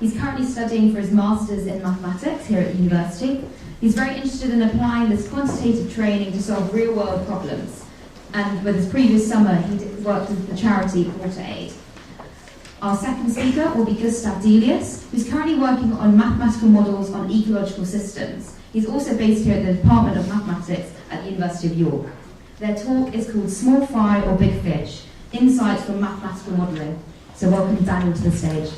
He's currently studying for his Masters in Mathematics here at university. He's very interested in applying this quantitative training to solve real-world problems. And with his previous summer, he worked with the charity Water Aid. Our second speaker will be Gustav Delius, who's currently working on mathematical models on ecological systems. He's also based here at the Department of Mathematics at the University of York. Their talk is called Small Fry or Big Fish, Insights from Mathematical Modelling. So welcome Daniel to the stage.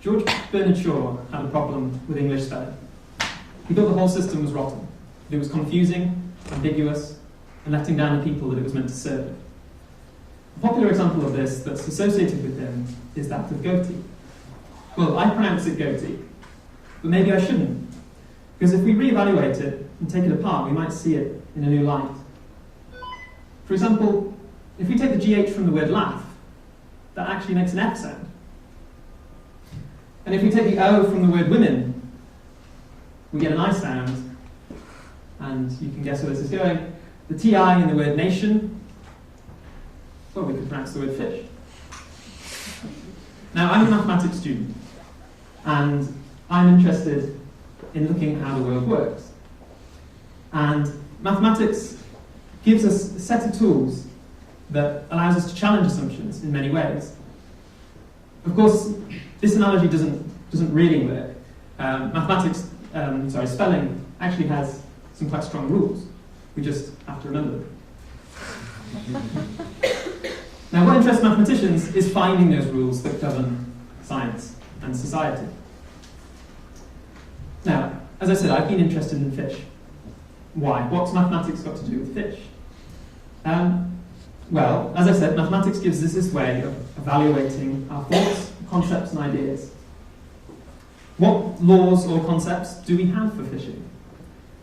George Bernard Shaw had a problem with English spelling. He thought the whole system was rotten, that it was confusing, ambiguous, and letting down the people that it was meant to serve. A popular example of this that's associated with him is that of goatee. Well, I pronounce it goatee, but maybe I shouldn't, because if we reevaluate it and take it apart, we might see it in a new light. For example, if we take the GH from the word laugh, that actually makes an F sound. And if we take the O from the word women, we get an I sound, and you can guess where this is going. The TI in the word nation, well, we could pronounce the word fish. Now, I'm a mathematics student, and I'm interested in looking at how the world works. And mathematics gives us a set of tools that allows us to challenge assumptions in many ways. Of course, this analogy doesn't really work. Spelling actually has some quite strong rules. We just have to remember them. Now, what interests mathematicians is finding those rules that govern science and society. Now, as I said, I've been interested in fish. Why? What's mathematics got to do with fish? Well, as I said, mathematics gives us this way of evaluating our thoughts, concepts, and ideas. What laws or concepts do we have for fishing?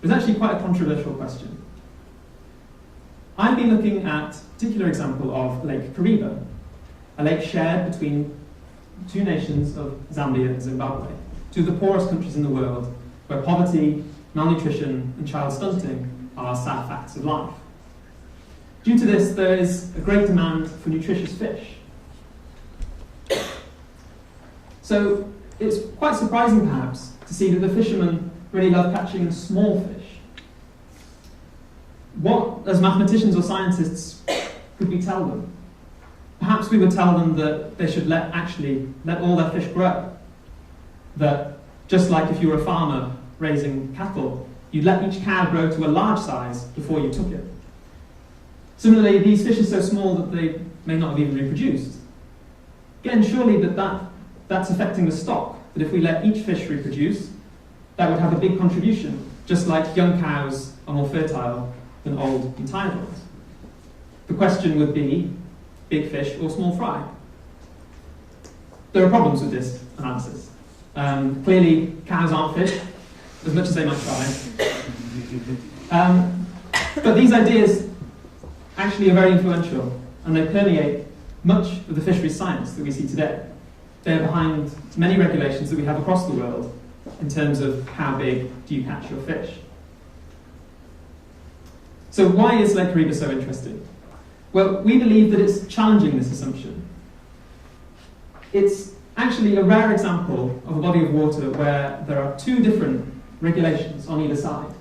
It's actually quite a controversial question. I've been looking at a particular example of Lake Kariba, a lake shared between two nations of Zambia and Zimbabwe, two of the poorest countries in the world, where poverty, malnutrition, and child stunting are sad facts of life. Due to this, there is a great demand for nutritious fish. So it's quite surprising, perhaps, to see that the fishermen really love catching small fish. What, as mathematicians or scientists, could we tell them? Perhaps we would tell them that they should let all their fish grow. That just like if you were a farmer raising cattle, you'd let each cow grow to a large size before you took it. Similarly, these fish are so small that they may not have even reproduced. Again, surely that's affecting the stock, that if we let each fish reproduce, that would have a big contribution, just like young cows are more fertile than old and tired ones. The question would be, big fish or small fry? There are problems with this analysis. Clearly, cows aren't fish, as much as they might try. But these ideas actually are very influential, and they permeate much of the fisheries science that we see today. They are behind many regulations that we have across the world in terms of how big do you catch your fish. So why is Lake Kariba so interesting? Well, we believe that it's challenging this assumption. It's actually a rare example of a body of water where there are two different regulations on either side.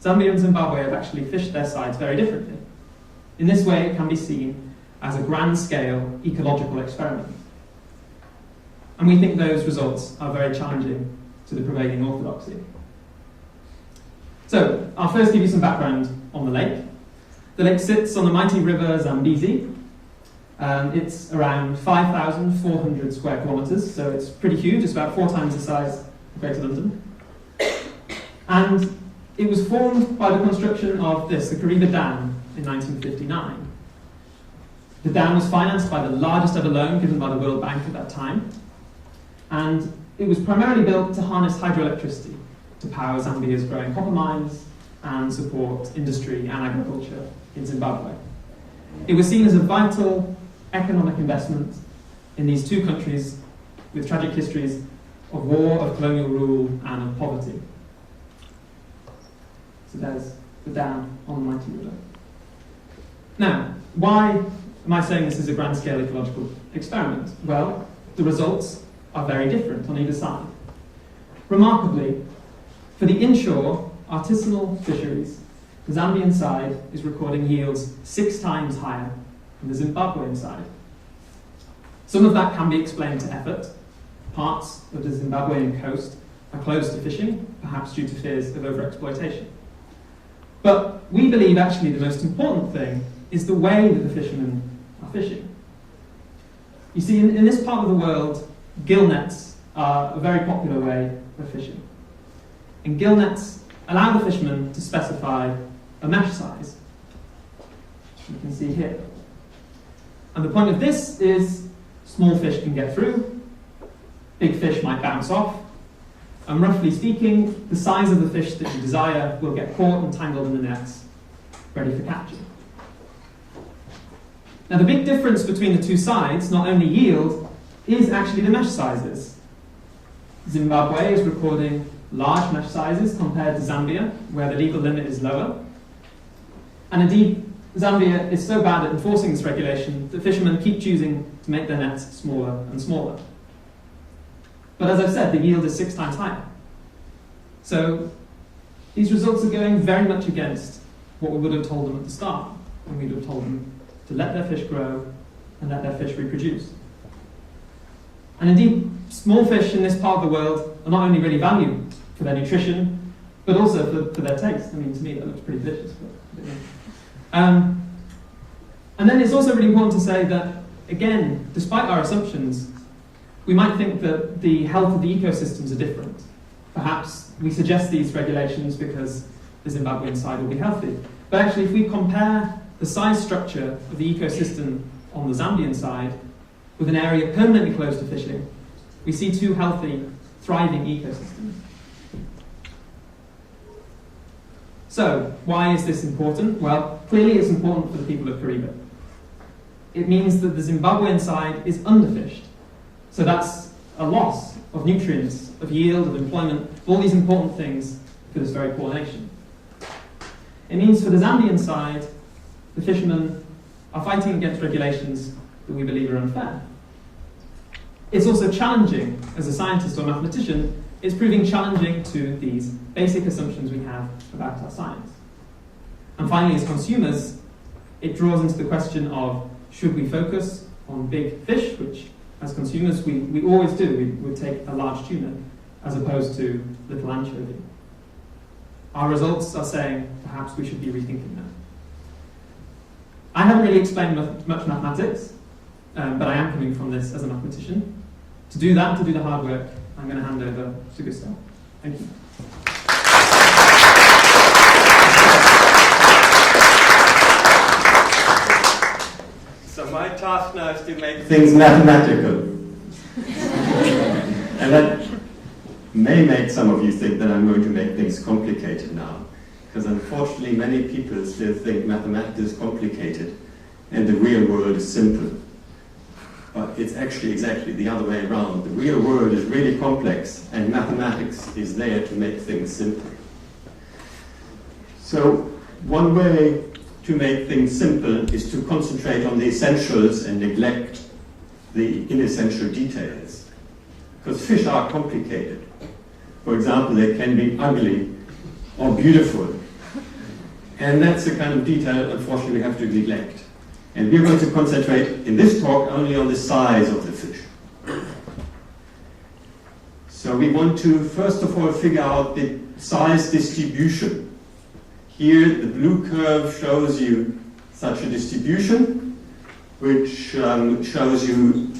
Zambia and Zimbabwe have actually fished their sides very differently. In this way, it can be seen as a grand-scale ecological experiment. And we think those results are very challenging to the prevailing orthodoxy. So, I'll first give you some background on the lake. The lake sits on the mighty river Zambezi. It's around 5,400 square kilometres, so it's pretty huge. It's about 4 times the size of Greater London. And it was formed by the construction of the Kariba Dam in 1959. The dam was financed by the largest ever loan given by the World Bank at that time. And it was primarily built to harness hydroelectricity to power Zambia's growing copper mines and support industry and agriculture in Zimbabwe. It was seen as a vital economic investment in these two countries with tragic histories of war, of colonial rule, and of poverty. So there's the down on the mighty river. Now, why am I saying this is a grand-scale ecological experiment? Well, the results are very different on either side. Remarkably, for the inshore artisanal fisheries, the Zambian side is recording yields 6 times higher than the Zimbabwean side. Some of that can be explained to effort. Parts of the Zimbabwean coast are closed to fishing, perhaps due to fears of overexploitation. But we believe actually the most important thing is the way that the fishermen are fishing. You see, in this part of the world, gill nets are a very popular way of fishing. And gill nets allow the fishermen to specify a mesh size. You can see here. And the point of this is small fish can get through, big fish might bounce off, and roughly speaking, the size of the fish that you desire will get caught and tangled in the nets, ready for capture. Now the big difference between the two sides, not only yield, is actually the mesh sizes. Zimbabwe is recording large mesh sizes compared to Zambia, where the legal limit is lower. And indeed, Zambia is so bad at enforcing this regulation that fishermen keep choosing to make their nets smaller and smaller. But as I've said, the yield is 6 times higher. So these results are going very much against what we would have told them at the start, when we would have told them to let their fish grow and let their fish reproduce. And indeed, small fish in this part of the world are not only really valued for their nutrition, but also for their taste. I mean, to me, that looks pretty delicious. But, and then it's also really important to say that, again, despite our assumptions, we might think that the health of the ecosystems are different. Perhaps we suggest these regulations because the Zimbabwean side will be healthy. But actually, if we compare the size structure of the ecosystem on the Zambian side with an area permanently closed to fishing, we see 2 healthy, thriving ecosystems. So, why is this important? Well, clearly it's important for the people of Kariba. It means that the Zimbabwean side is underfished. So that's a loss of nutrients, of yield, of employment, of all these important things for this very poor nation. It means for the Zambian side, the fishermen are fighting against regulations that we believe are unfair. It's also challenging, as a scientist or mathematician, it's proving challenging to these basic assumptions we have about our science. And finally, as consumers, it draws into the question of, should we focus on big fish, which as consumers we always do, we would take a large tuna, as opposed to little anchovy. Our results are saying perhaps we should be rethinking that. I haven't really explained much mathematics, but I am coming from this as a mathematician. To do that, to do the hard work, I'm going to hand over to Gustav. Thank you. So my task now is to make things mathematical. And that may make some of you think that I'm going to make things complicated now. Because unfortunately many people still think mathematics is complicated and the real world is simple. But it's actually exactly the other way around. The real world is really complex and mathematics is there to make things simple. So one way to make things simple is to concentrate on the essentials and neglect the inessential details. Because fish are complicated. For example, they can be ugly or beautiful. And that's the kind of detail, unfortunately, we have to neglect. And we're going to concentrate in this talk only on the size of the fish. So we want to, first of all, figure out the size distribution. Here, the blue curve shows you such a distribution, which shows you,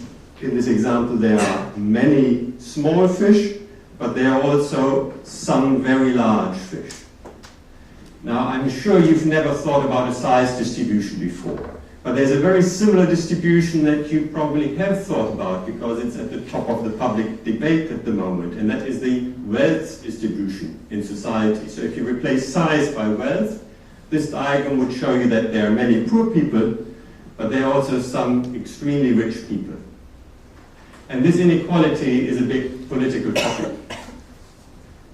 in this example, there are many small fish, but there are also some very large fish. Now, I'm sure you've never thought about a size distribution before. But there's a very similar distribution that you probably have thought about because it's at the top of the public debate at the moment, and that is the wealth distribution in society. So if you replace size by wealth, this diagram would show you that there are many poor people, but there are also some extremely rich people. And this inequality is a big political topic.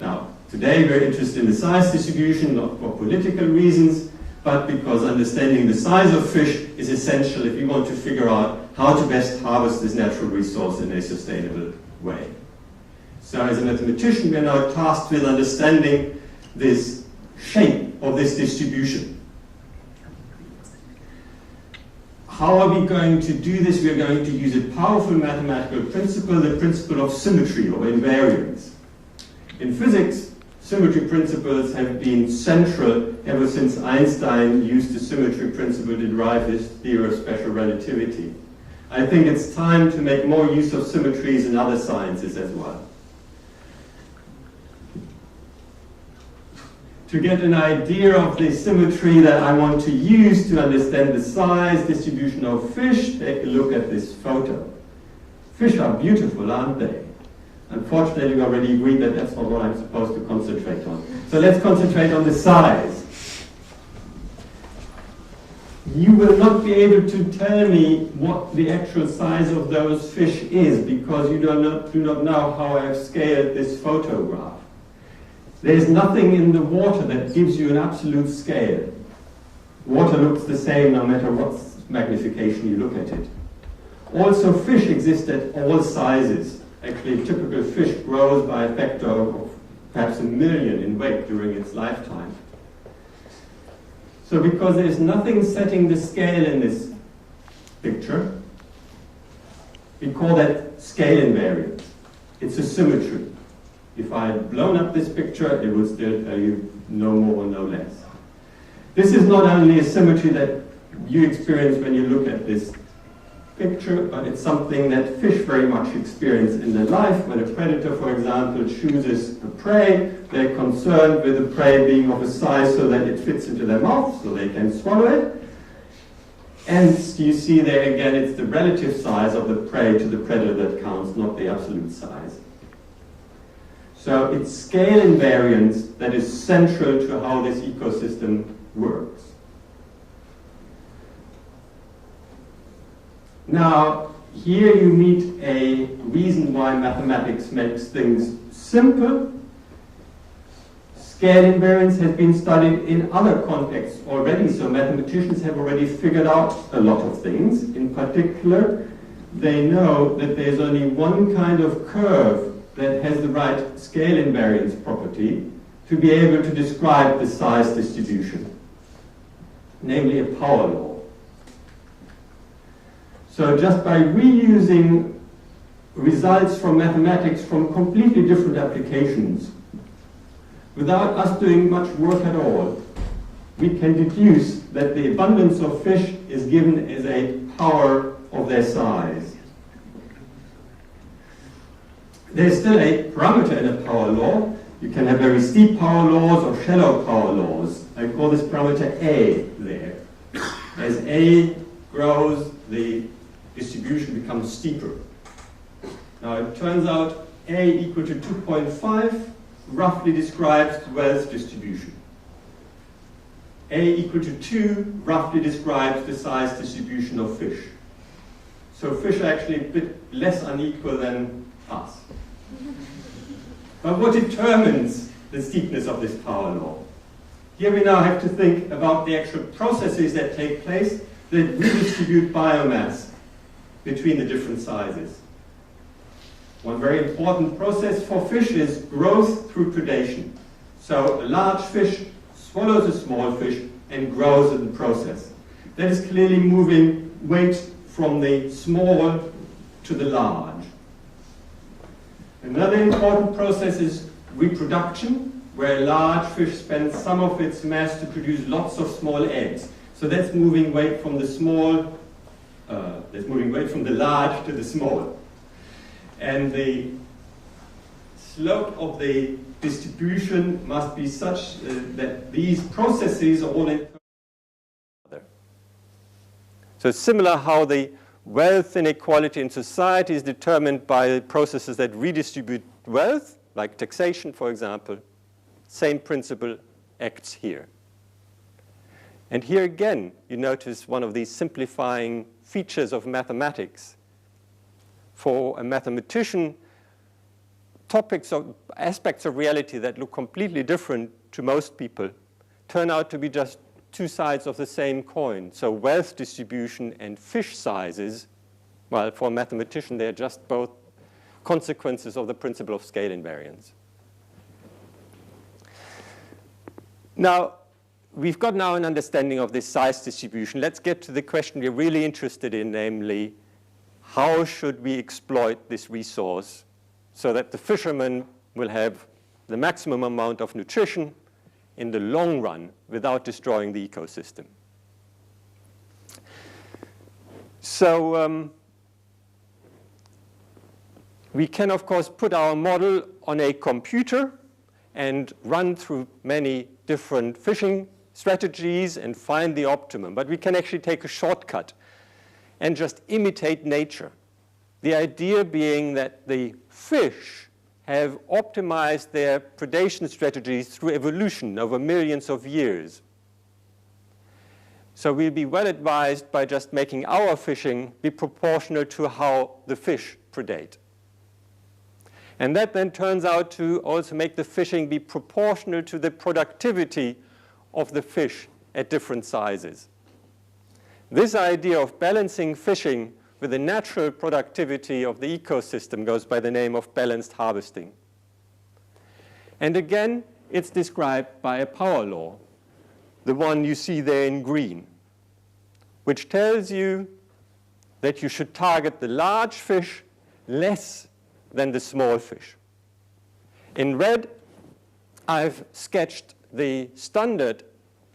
Now, today we're interested in the size distribution, not for political reasons, but because understanding the size of fish is essential if you want to figure out how to best harvest this natural resource in a sustainable way. So as a mathematician, we are now tasked with understanding this shape of this distribution. How are we going to do this? We are going to use a powerful mathematical principle, the principle of symmetry or invariance. In physics, symmetry principles have been central ever since Einstein used the symmetry principle to derive his theory of special relativity. I think it's time to make more use of symmetries in other sciences as well. To get an idea of the symmetry that I want to use to understand the size distribution of fish, take a look at this photo. Fish are beautiful, aren't they? Unfortunately, we already agreed that that's not what I'm supposed to concentrate on. So let's concentrate on the size. You will not be able to tell me what the actual size of those fish is because you do not know how I have scaled this photograph. There's nothing in the water that gives you an absolute scale. Water looks the same no matter what magnification you look at it. Also, fish exist at all sizes. Actually, a typical fish grows by a factor of perhaps 1 million in weight during its lifetime. So because there is nothing setting the scale in this picture, we call that scale invariance. It's a symmetry. If I had blown up this picture, it would still tell you no more or no less. This is not only a symmetry that you experience when you look at this picture, but it's something that fish very much experience in their life. When a predator, for example, chooses a prey, they're concerned with the prey being of a size so that it fits into their mouth, so they can swallow it. And you see there again, it's the relative size of the prey to the predator that counts, not the absolute size. So it's scale invariance that is central to how this ecosystem works. Now, here you meet a reason why mathematics makes things simple. Scale invariance has been studied in other contexts already, so mathematicians have already figured out a lot of things. In particular, they know that there's only one kind of curve that has the right scale invariance property to be able to describe the size distribution, namely a power law. So just by reusing results from mathematics from completely different applications, without us doing much work at all, we can deduce that the abundance of fish is given as a power of their size. There's still a parameter in a power law. You can have very steep power laws or shallow power laws. I call this parameter A there. As A grows, the distribution becomes steeper. Now it turns out A equal to 2.5 roughly describes the wealth distribution. A equal to 2 roughly describes the size distribution of fish. So fish are actually a bit less unequal than us. But what determines the steepness of this power law? Here we now have to think about the actual processes that take place that redistribute biomass between the different sizes. One very important process for fish is growth through predation. So a large fish swallows a small fish and grows in the process. That is clearly moving weight from the small to the large. Another important process is reproduction, where a large fish spends some of its mass to produce lots of small eggs. So that's moving weight from the small, that's moving weight from the large to the small. And the slope of the distribution must be such that these processes are all in. So similar how the wealth inequality in society is determined by processes that redistribute wealth, like taxation, for example. Same principle acts here. And here again, you notice one of these simplifying features of mathematics. For a mathematician, topics or aspects of reality that look completely different to most people turn out to be just two sides of the same coin. So wealth distribution and fish sizes, well, for a mathematician, they're just both consequences of the principle of scale invariance. Now, we've got now an understanding of this size distribution. Let's get to the question we're really interested in, namely, how should we exploit this resource so that the fishermen will have the maximum amount of nutrition in the long run without destroying the ecosystem? So we can, of course, put our model on a computer and run through many different fishing strategies and find the optimum. But we can actually take a shortcut and just imitate nature. The idea being that the fish have optimized their predation strategies through evolution over millions of years. So we'll be well advised by just making our fishing be proportional to how the fish predate. And that then turns out to also make the fishing be proportional to the productivity of the fish at different sizes. This idea of balancing fishing with the natural productivity of the ecosystem goes by the name of balanced harvesting. And again, it's described by a power law, the one you see there in green, which tells you that you should target the large fish less than the small fish. In red, I've sketched the standard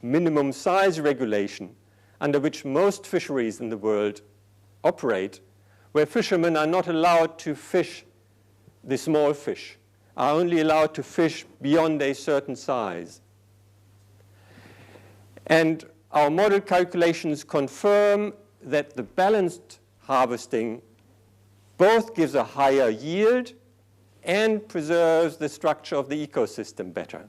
minimum size regulation under which most fisheries in the world operate, where fishermen are not allowed to fish the small fish, are only allowed to fish beyond a certain size. And our model calculations confirm that the balanced harvesting both gives a higher yield and preserves the structure of the ecosystem better.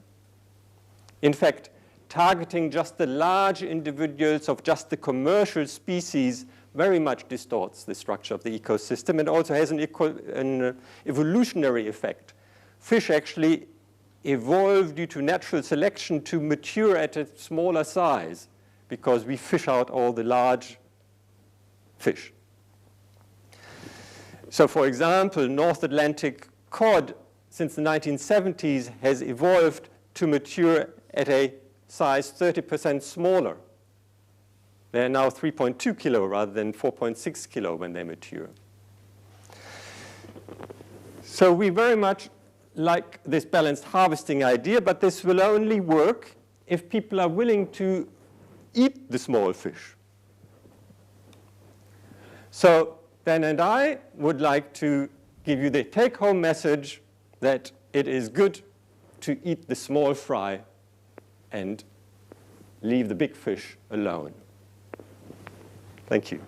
In fact, targeting just the large individuals of just the commercial species very much distorts the structure of the ecosystem and also has an evolutionary effect. Fish actually evolve due to natural selection to mature at a smaller size because we fish out all the large fish. So for example, North Atlantic cod since the 1970s has evolved to mature at a size 30% smaller. They're now 3.2 kilo rather than 4.6 kilo when they mature. So we very much like this balanced harvesting idea, but this will only work if people are willing to eat the small fish. So Ben and I would like to give you the take-home message that it is good to eat the small fry and leave the big fish alone. Thank you.